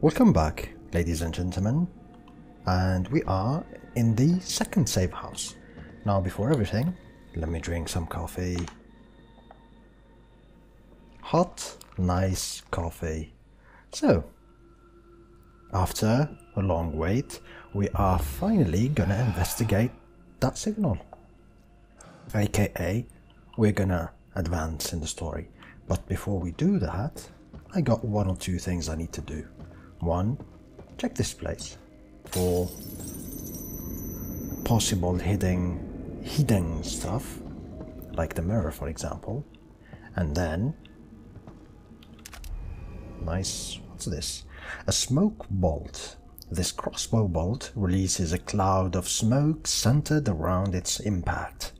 Welcome back, ladies and gentlemen, and we are in the second safe house. Now, before everything, let me drink some coffee. Hot, nice coffee. So, after a long wait, we are finally gonna investigate that signal. AKA, we're gonna advance in the story. But before we do that, I got one or two things I need to do. One, check this place for possible hidden stuff, like the mirror for example. And then, nice, what's this? A smoke bolt. This crossbow bolt releases a cloud of smoke centered around its impact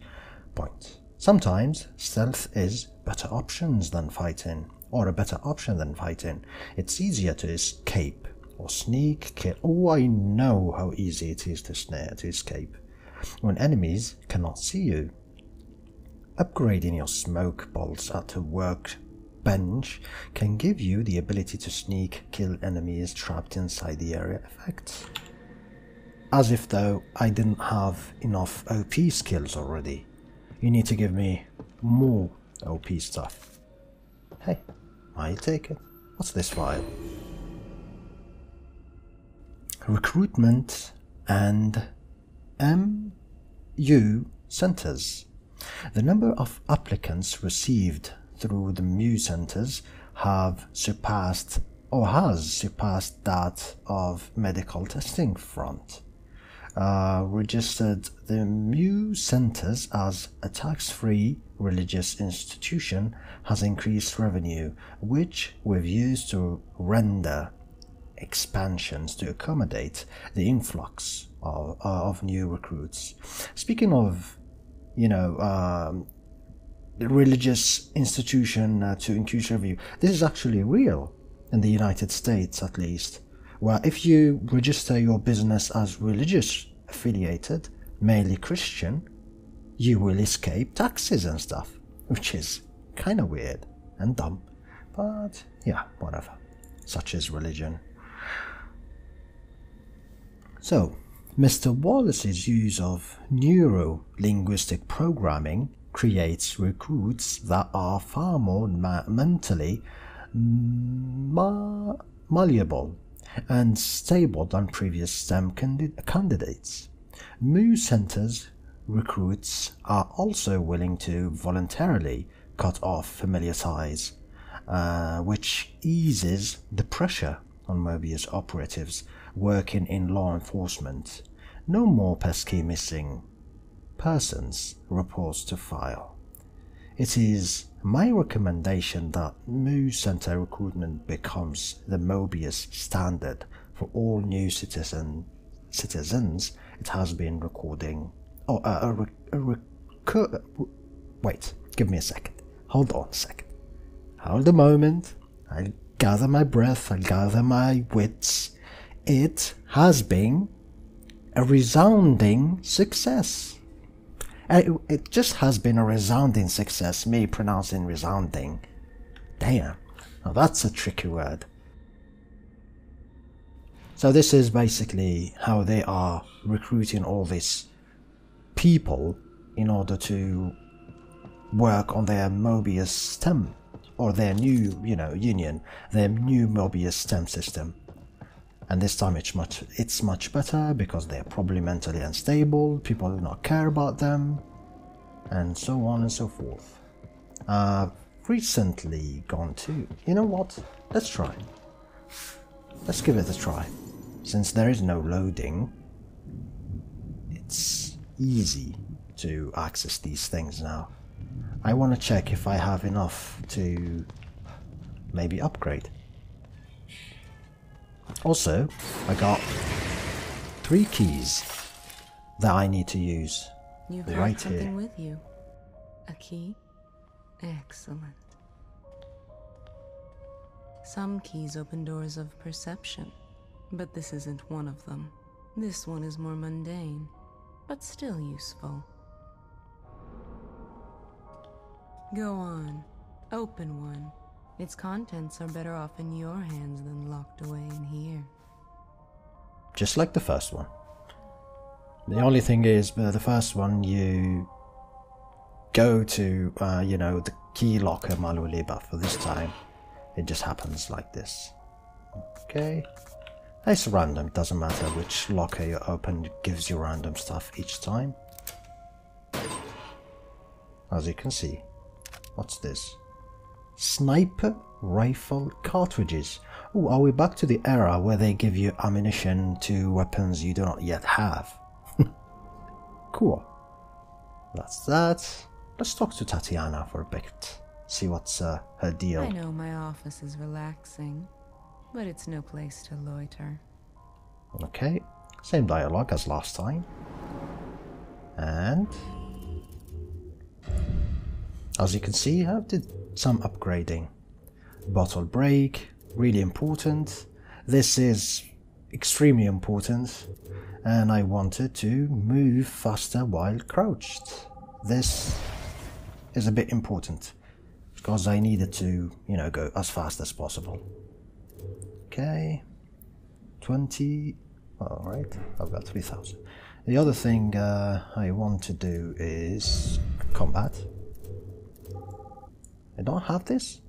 point. Sometimes stealth is better options than fighting, or a better option than fighting. It's easier to escape or sneak, kill. Oh, I know how easy it is to escape when enemies cannot see you. Upgrading your smoke bolts at a workbench can give you the ability to sneak, kill enemies trapped inside the area effects. As if though I didn't have enough OP skills already. You need to give me more OP stuff. Hey, I'll take it. What's this file? Recruitment and MU centers. The number of applicants received through the MU centers has surpassed that of medical testing front. Registered the MU centers as a tax-free religious institution has increased revenue, which we've used to render expansions to accommodate the influx of new recruits. Speaking of, the religious institution to increase revenue, this is actually real in the United States at least. Well, if you register your business as religious affiliated, mainly Christian, you will escape taxes and stuff, which is kind of weird and dumb, but yeah, whatever. Such is religion. So, Mr. Wallace's use of neuro-linguistic programming creates recruits that are far more mentally malleable and stable than previous STEM candidates. MU Centers recruits are also willing to voluntarily cut off familiar ties, which eases the pressure on Mobius operatives working in law enforcement. No more pesky missing persons reports to file. It is my recommendation that MU Center recruitment becomes the Mobius standard for all new citizens. It has been recording. Wait, give me a second. Hold on a second. Hold a moment. I'll gather my breath. I'll gather my wits. It has been a resounding success. It just has been a resounding success, me pronouncing resounding. Damn, now that's a tricky word. So this is basically how they are recruiting all these people in order to work on their Mobius STEM, or their new, union, their new Mobius STEM system. And this time it's much better because they're probably mentally unstable, people do not care about them, and so on and so forth. Recently gone to, you know what, let's try. Let's give it a try. Since there is no loading, it's easy to access these things now. I want to check if I have enough to maybe upgrade. Also, I got 3 keys that I need to use right here. Something with you. A key? Excellent. Some keys open doors of perception, but this isn't one of them. This one is more mundane, but still useful. Go on, open one. Its contents are better off in your hands than locked away in here. Just like the first one. The only thing is, the first one you go to, you know, the key locker manually, but for this time it just happens like this. Okay. It's random, doesn't matter which locker you open, it gives you random stuff each time. As you can see. What's this? Sniper rifle cartridges. Oh, are we back to the era where they give you ammunition to weapons you do not yet have? Cool. That's that. Let's talk to Tatiana for a bit. See what's her deal. I know my office is relaxing, but it's no place to loiter. Okay, same dialogue as last time. And as you can see, I did some upgrading. Bottle break, really important. This is extremely important, and I wanted to move faster while crouched. This is a bit important because I needed to, you know, go as fast as possible. Okay, 20. Alright, I've got 3000. The other thing I want to do is combat. I don't have this?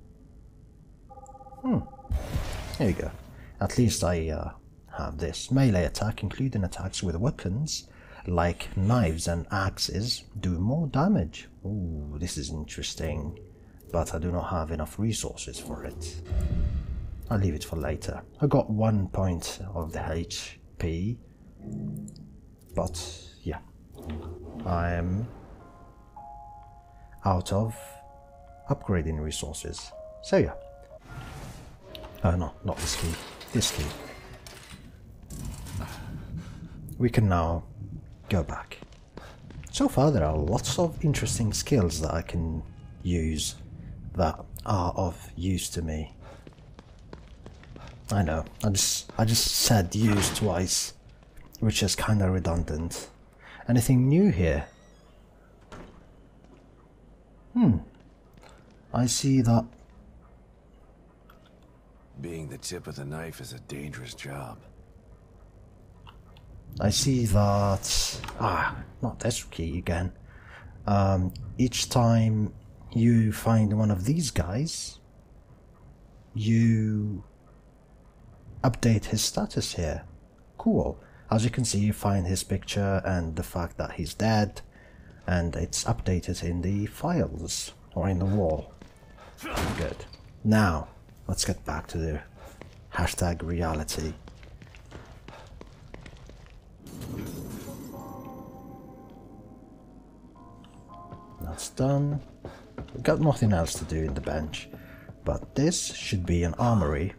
There you go. At least I have this. Melee attack, including attacks with weapons like knives and axes, do more damage. Ooh, this is interesting. But I do not have enough resources for it. I'll leave it for later. I got 1 point of the HP. But yeah, I am out of upgrading resources. So yeah. No, not this key. This key. We can now go back. So far there are lots of interesting skills that I can use that are of use to me. I know, I just said use twice, which is kinda redundant. Anything new here? I see that being the tip of the knife is a dangerous job. I see that... not this key again. Each time you find one of these guys, you update his status here. Cool. As you can see, you find his picture and the fact that he's dead, and it's updated in the files, or in the wall. Good. Now, let's get back to the hashtag reality. That's done. We've got nothing else to do in the bench, but this should be an armory.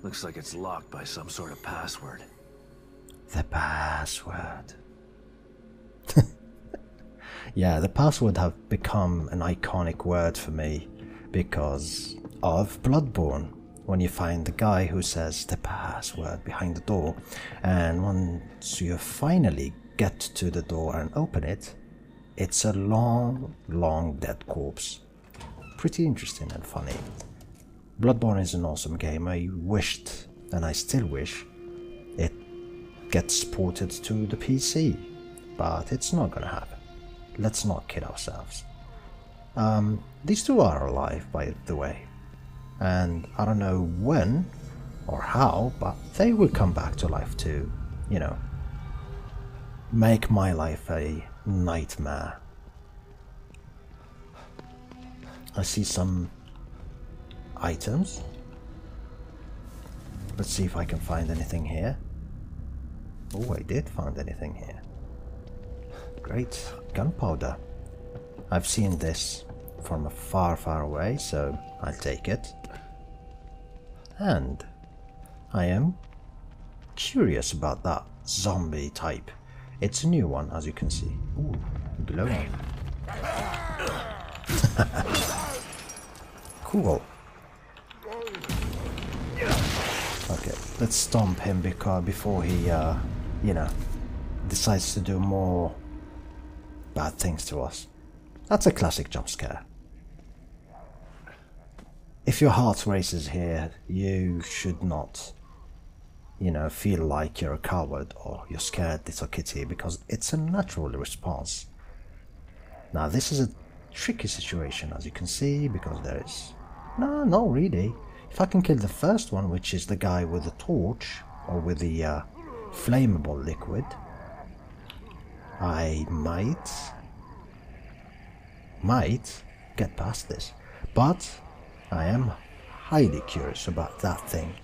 Looks like it's locked by some sort of password. The password. Yeah, the password have become an iconic word for me because of Bloodborne. When you find the guy who says the password behind the door, and once you finally get to the door and open it, it's a long dead corpse. Pretty interesting and funny. Bloodborne is an awesome game. I wished, and I still wish, it gets ported to the PC, but it's not gonna happen. Let's not kid ourselves. These two are alive, by the way, and I don't know when or how, but they will come back to life to, you know, make my life a nightmare. I see some items. Let's see if I can find anything here. Oh, I did find anything here. Great. Gunpowder. I've seen this from far away, so I'll take it. And I am curious about that zombie type. It's a new one, as you can see. Ooh, glowing. Cool. Okay, let's stomp him before he, you know, decides to do more bad things to us. That's a classic jump scare. if your heart races here, you should not, you know, feel like you're a coward or you're scared little kitty, because it's a natural response. Now this is a tricky situation, as you can see, because there is... No, not really. If I can kill the first one, which is the guy with the torch, or with the flammable liquid, I might get past this. But I am highly curious about that thing.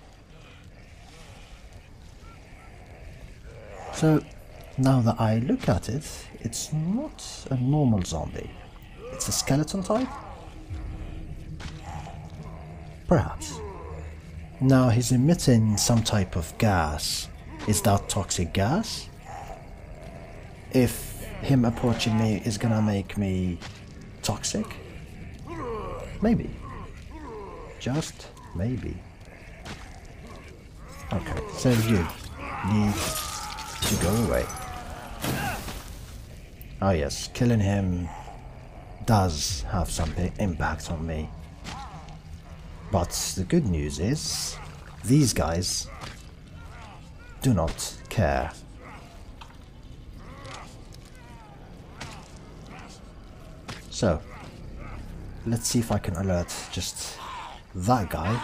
So now that I look at it, it's not a normal zombie. It's a skeleton type? Perhaps. Now he's emitting some type of gas. Is that toxic gas? If him approaching me is gonna make me toxic? Maybe. Just maybe. Okay, so you need to go away. Oh yes, killing him does have some impact on me. But the good news is, these guys do not care. So, let's see if I can alert just that guy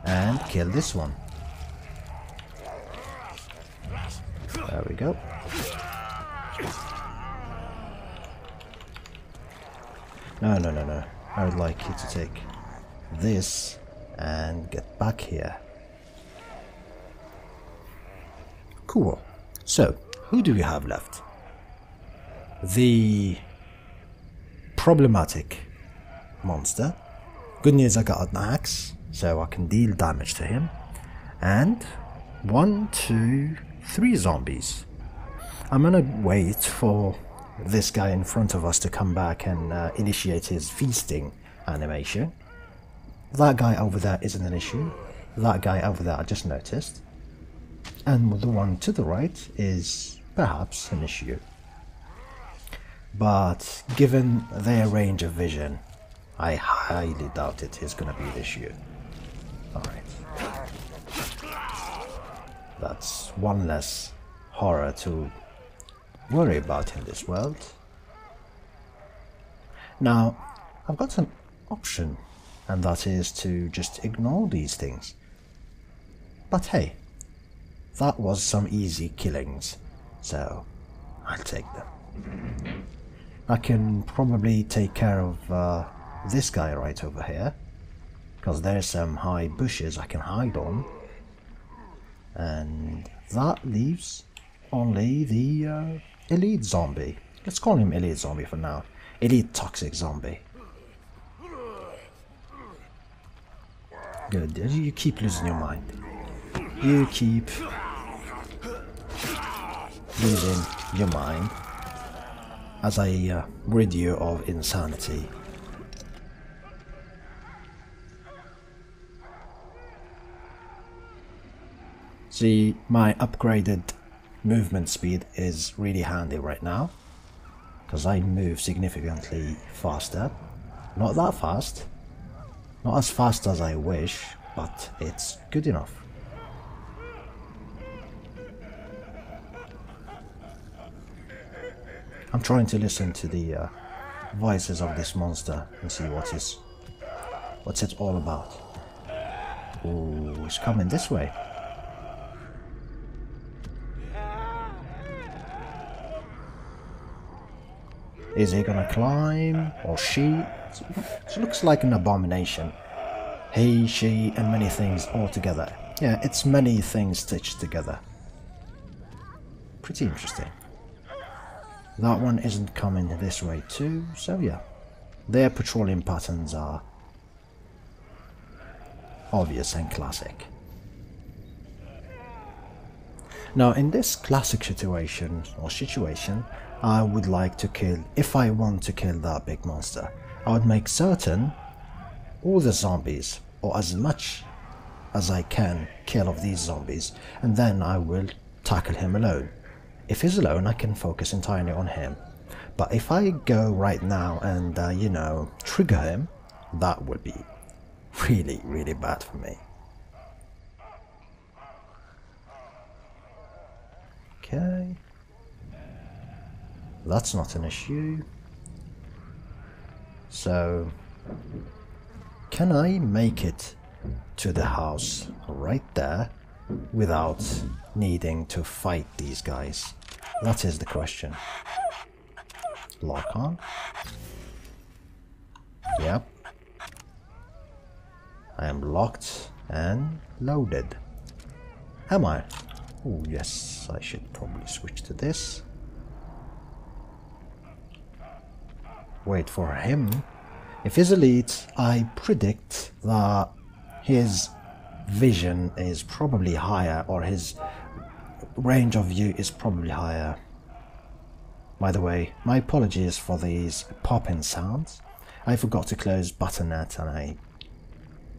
and kill this one. There we go. No. I would like you to take this and get back here. Cool. So, who do we have left? The problematic monster. Good news, I got an axe, so I can deal damage to him. And 1, 2, 3 zombies. I'm gonna wait for this guy in front of us to come back and initiate his feasting animation. That guy over there isn't an issue. That guy over there I just noticed. And the one to the right is perhaps an issue. But given their range of vision, I highly doubt it is going to be an issue. Alright. That's one less horror to worry about in this world. Now, I've got an option, and that is to just ignore these things. But hey, that was some easy killings, so I'll take them. I can probably take care of this guy right over here, because there's some high bushes I can hide on, and that leaves only the elite zombie. Let's call him elite zombie for now. Elite toxic zombie. Good. You keep losing your mind. You keep losing your mind as I rid you of insanity. See, my upgraded movement speed is really handy right now, because I move significantly faster. Not that fast, not as fast as I wish, but it's good enough. I'm trying to listen to the voices of this monster and see what's it all about. Ooh, it's coming this way. Is he gonna climb, or she? It looks like an abomination. He, she, and many things all together. Yeah, it's many things stitched together. Pretty interesting. That one isn't coming this way too, so yeah. Their patrolling patterns are obvious and classic. Now in this classic situation, I would like to kill, if I want to kill that big monster, I would make certain all the zombies, or as much as I can, kill of these zombies, and then I will tackle him alone. If he's alone, I can focus entirely on him. But if I go right now and, you know, trigger him, that would be really, really bad for me. Okay. That's not an issue. So, can I make it to the house right there without needing to fight these guys? That is the question. Lock on. Yep. I am locked and loaded. Am I? Oh yes, I should probably switch to this. Wait for him. If he's elite, I predict that his vision is probably higher, or his range of view is probably higher. By the way, my apologies for these popping sounds. I forgot to close buttonnet and I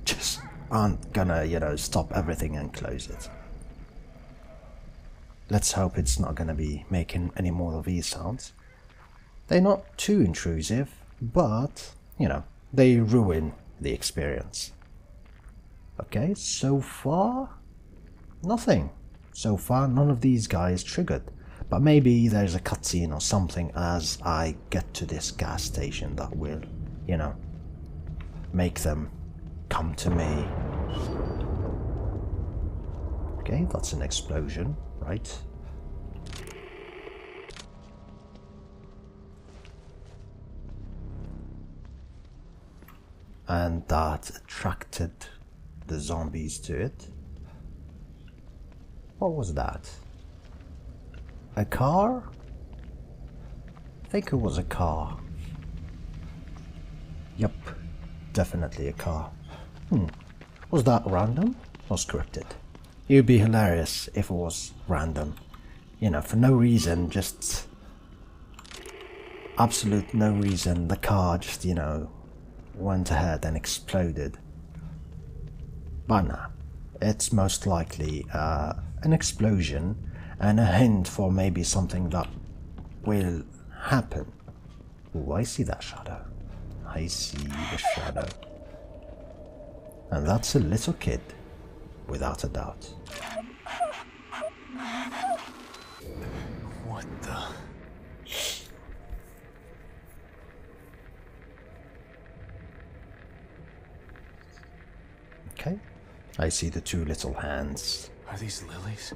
just aren't gonna, you know, stop everything and close it. Let's hope it's not gonna be making any more of these sounds. They're not too intrusive, but, you know, they ruin the experience. Okay, so far, nothing. So far, none of these guys triggered. But maybe there's a cutscene or something as I get to this gas station that will, you know, make them come to me. Okay, that's an explosion, right? And that attracted the zombies to it. What was that? A car? I think it was a car. Yep, definitely a car. Was that random or scripted? It would be hilarious if it was random. You know, for no reason, just absolute no reason, the car just, you know, went ahead and exploded. But nah, it's most likely an explosion and a hint for maybe something that will happen. Oh, I see that shadow. I see the shadow. And that's a little kid, without a doubt. What the? Okay, I see the two little hands. Are these lilies?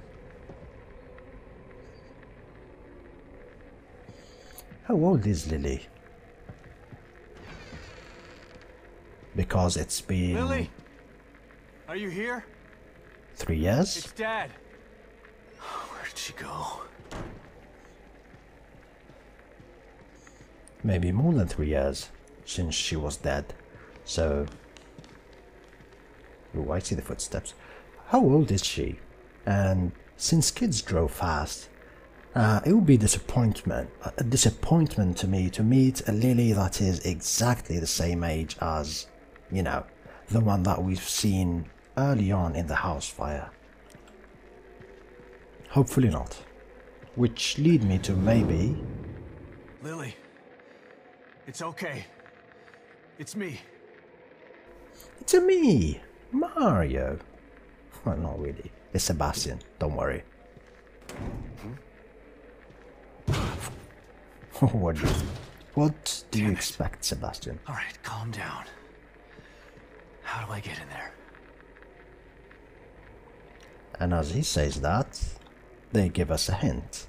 How old is Lily? Because it's been... Lily! Are you here? 3 years? It's Dad! Where did she go? Maybe more than 3 years since she was dead. So... Oh, I see the footsteps. How old is she? And since kids drove fast, it would be a disappointment to me to meet a Lily that is exactly the same age as, you know, the one that we've seen early on in the house fire. Hopefully not. Which lead me to maybe... Lily. It's okay. It's me. It's a me! Mario! Well, not really. It's Sebastian, don't worry. What do you expect, Sebastian? Alright, calm down. How do I get in there? And as he says that, they give us a hint.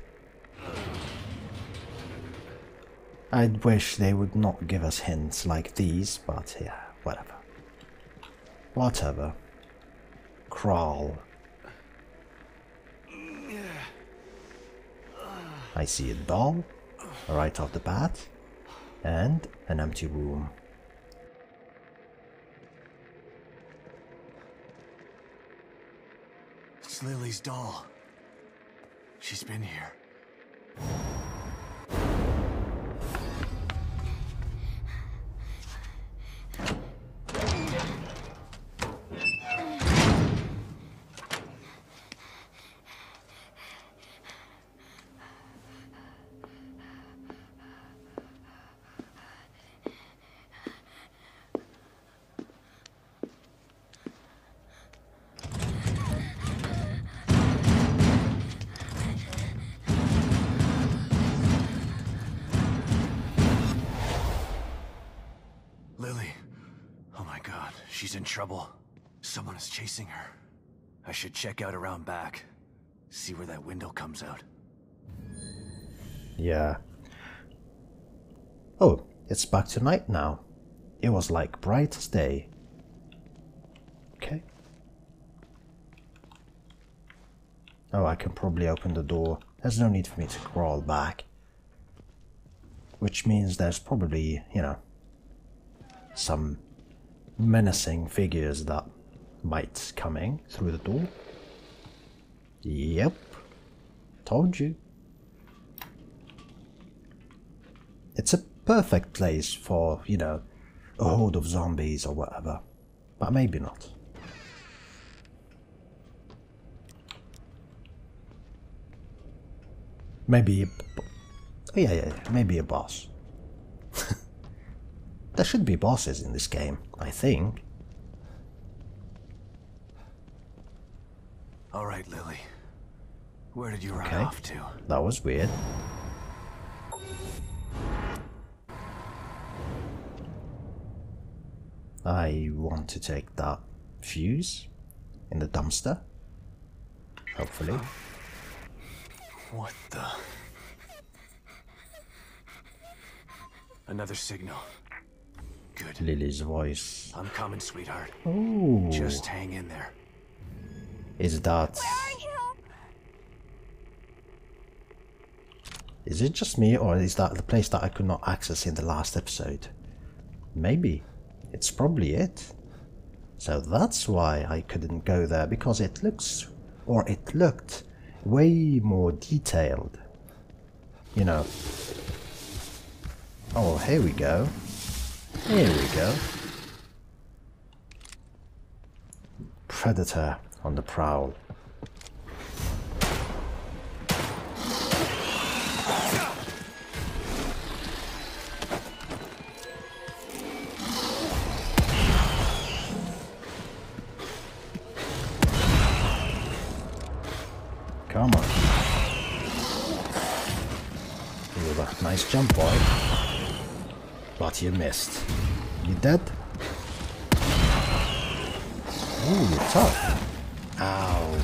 I'd wish they would not give us hints like these, but yeah, whatever. Whatever. Crawl. I see a doll, right off the bat, and an empty room. It's Lily's doll. She's been here. Lily. Oh my god, she's in trouble. Someone is chasing her. I should check out around back. See where that window comes out. Yeah. Oh, it's back to night now. It was like bright as day. Okay. Oh, I can probably open the door. There's no need for me to crawl back. Which means there's probably, you know, some menacing figures that might coming through the door. Yep. Told you. It's a perfect place for, you know, a horde of zombies or whatever. But maybe not. Maybe... Oh, yeah, maybe a boss. There should be bosses in this game, I think. Alright, Lily. Where did you run off to? That was weird. I want to take that fuse in the dumpster. Hopefully. What the? Another signal. Good. Lily's voice. I'm coming, sweetheart. Oh. Just hang in there. Is that... Is it just me, or is that the place that I could not access in the last episode? Maybe. It's probably it. So that's why I couldn't go there, because it looks... Or it looked way more detailed. You know. Oh, here we go. Here we go. Predator on the prowl. Come on. Ooh, that nice jump, boy. But you missed. You dead? Ooh, you're tough. Ow.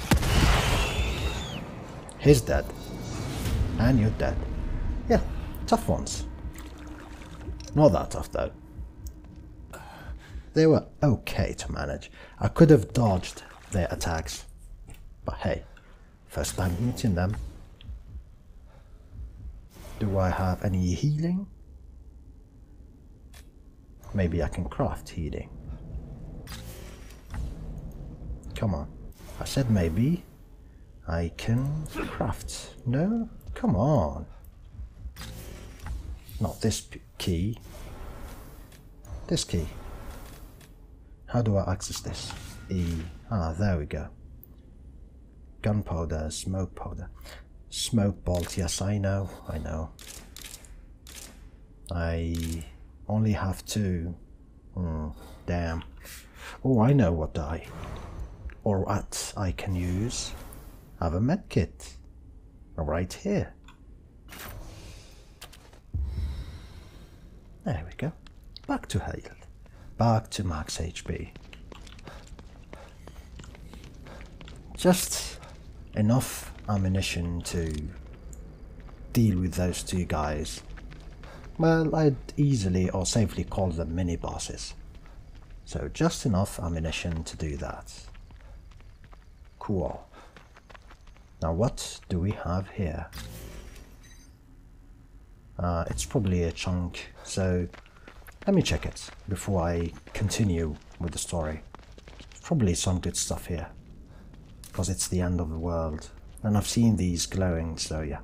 He's dead. And you're dead. Yeah, tough ones. Not that tough, though. They were okay to manage. I could have dodged their attacks. But hey, first time meeting them. Do I have any healing? Maybe I can craft healing. Come on. I said maybe I can craft. No? Come on. Not this key. This key. How do I access this? E. Ah, there we go. Gunpowder, smoke powder. Smoke bolt, yes, I know. I only have two. Damn. Oh, I know what I can use. I have a med kit. Right here. There we go. Back to health. Back to max HP. Just enough ammunition to deal with those two guys. Well, I'd easily or safely call them mini-bosses. So just enough ammunition to do that. Cool. Now what do we have here? It's probably a chunk, so let me check it before I continue with the story. Probably some good stuff here, because it's the end of the world, and I've seen these glowing, so yeah.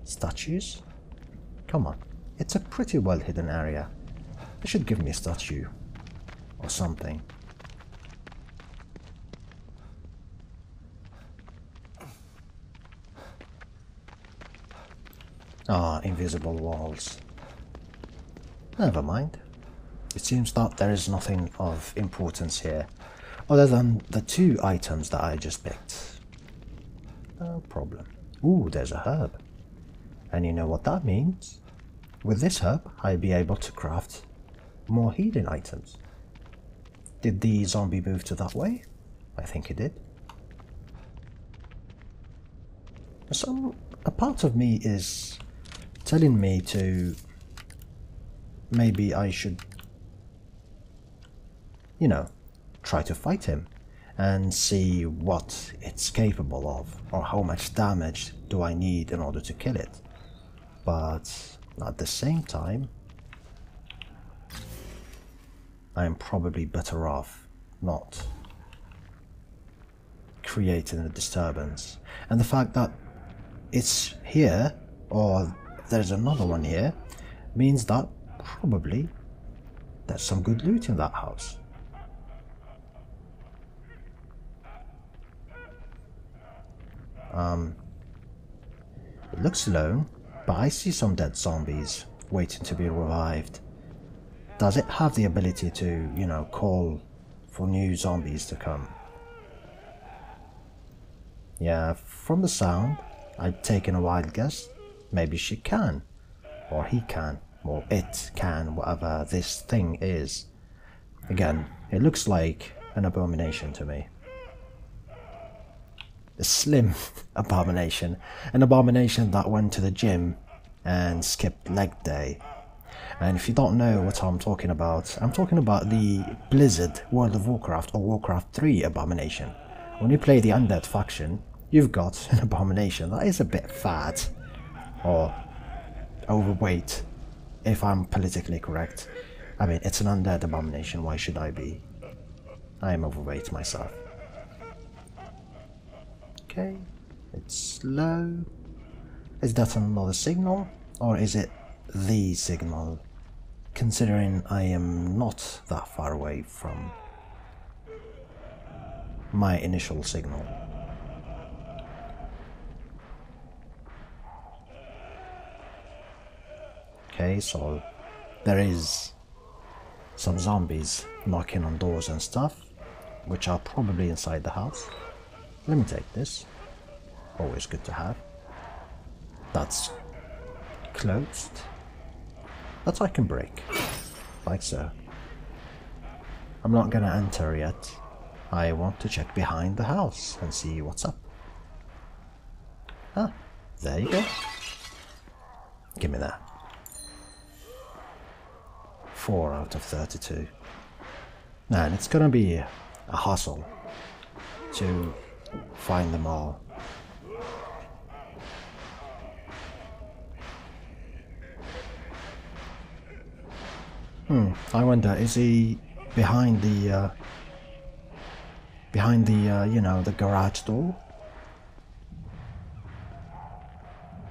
Statues? Come on, it's a pretty well hidden area. They should give me a statue, or something. Ah, invisible walls. Never mind. It seems that there is nothing of importance here, other than the two items that I just picked. No problem. Ooh, there's a herb. And you know what that means? With this herb, I'll be able to craft more healing items. Did the zombie move to that way? I think it did. A part of me is telling me to maybe I should, you know, try to fight him and see what it's capable of, or how much damage do I need in order to kill it. But at the same time, I am probably better off not creating a disturbance. And the fact that it's here, or there's another one here, means that probably there's some good loot in that house. It looks alone, but I see some dead zombies waiting to be revived. Does it have the ability to, you know, call for new zombies to come? Yeah, from the sound, I'd taken a wild guess. Maybe she can, or he can, or it can, whatever this thing is. Again, it looks like an abomination to me. A slim abomination. An abomination that went to the gym and skipped leg day. And if you don't know what I'm talking about the Blizzard World of Warcraft or Warcraft 3 abomination. When you play the undead faction, you've got an abomination that is a bit fat or overweight, if I'm politically correct. I mean, it's an undead abomination, why should I be? I am overweight myself. Okay, it's low. Is that another signal, or is it the signal, considering I am not that far away from my initial signal? Okay, so there is some zombies knocking on doors and stuff, which are probably inside the house. Let me take this. Always good to have. That's closed. That I can break. Like so. I'm not gonna enter yet. I want to check behind the house and see what's up. Ah, there you go. Give me that. 4 out of 32. Man, it's gonna be a hustle to find them all. I wonder, is he behind the you know, the garage door?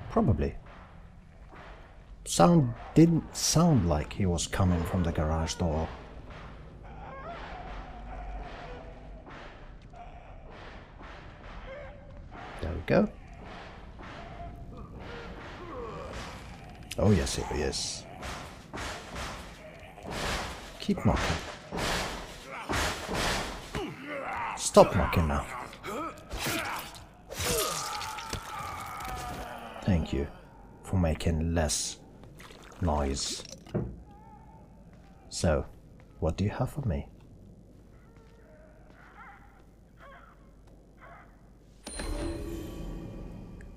Probably. Didn't sound like he was coming from the garage door. There we go. Oh yes, it is. Keep knocking. Stop knocking now. Thank you for making less noise. So, what do you have for me?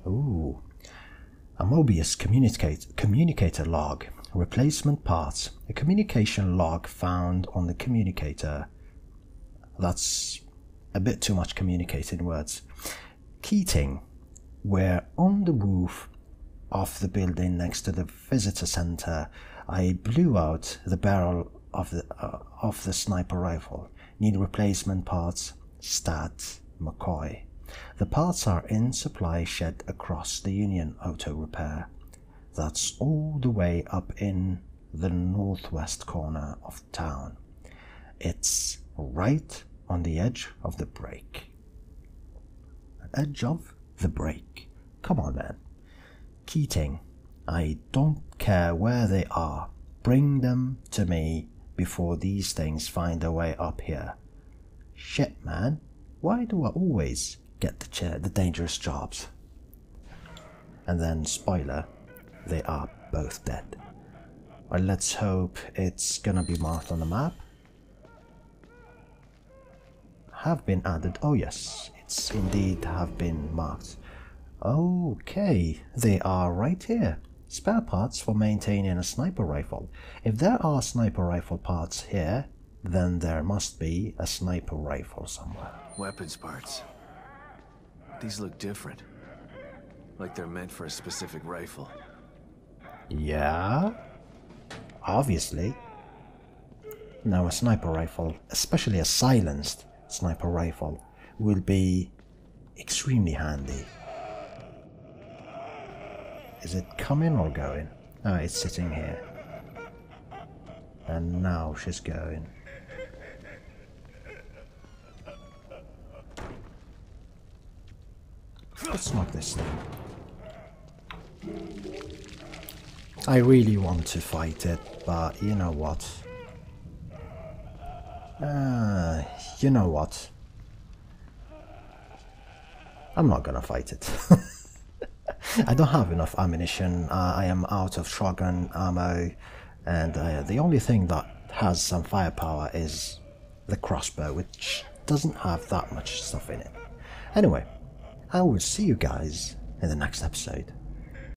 Ooh, a Mobius communicator log. Replacement parts. A communication log found on the communicator. That's a bit too much communicating words. Keating. We're on the roof of the building next to the visitor center. I blew out the barrel of the sniper rifle. Need replacement parts. Stat McCoy. The parts are in supply shed across the Union Auto Repair. That's all the way up in the northwest corner of town. It's right on the edge of the break. Edge of the break. Come on, man. Keating, I don't care where they are. Bring them to me before these things find their way up here. Shit, man. Why do I always get the dangerous jobs? And then, spoiler, they are both dead. Well, let's hope it's gonna be marked on the map. Have been added. Oh yes, it's indeed have been marked. Okay, they are right here. Spare parts for maintaining a sniper rifle. If there are sniper rifle parts here, then there must be a sniper rifle somewhere. Weapons parts. These look different. Like they're meant for a specific rifle. Yeah, obviously. Now a sniper rifle, especially a silenced sniper rifle, will be extremely handy. Is it coming or going? Oh, it's sitting here. And now she's going. Let's knock this thing. I really want to fight it, but you know what? You know what? I'm not gonna fight it. I don't have enough ammunition. I am out of shotgun ammo, and the only thing that has some firepower is the crossbow, which doesn't have that much stuff in it. Anyway, I will see you guys in the next episode.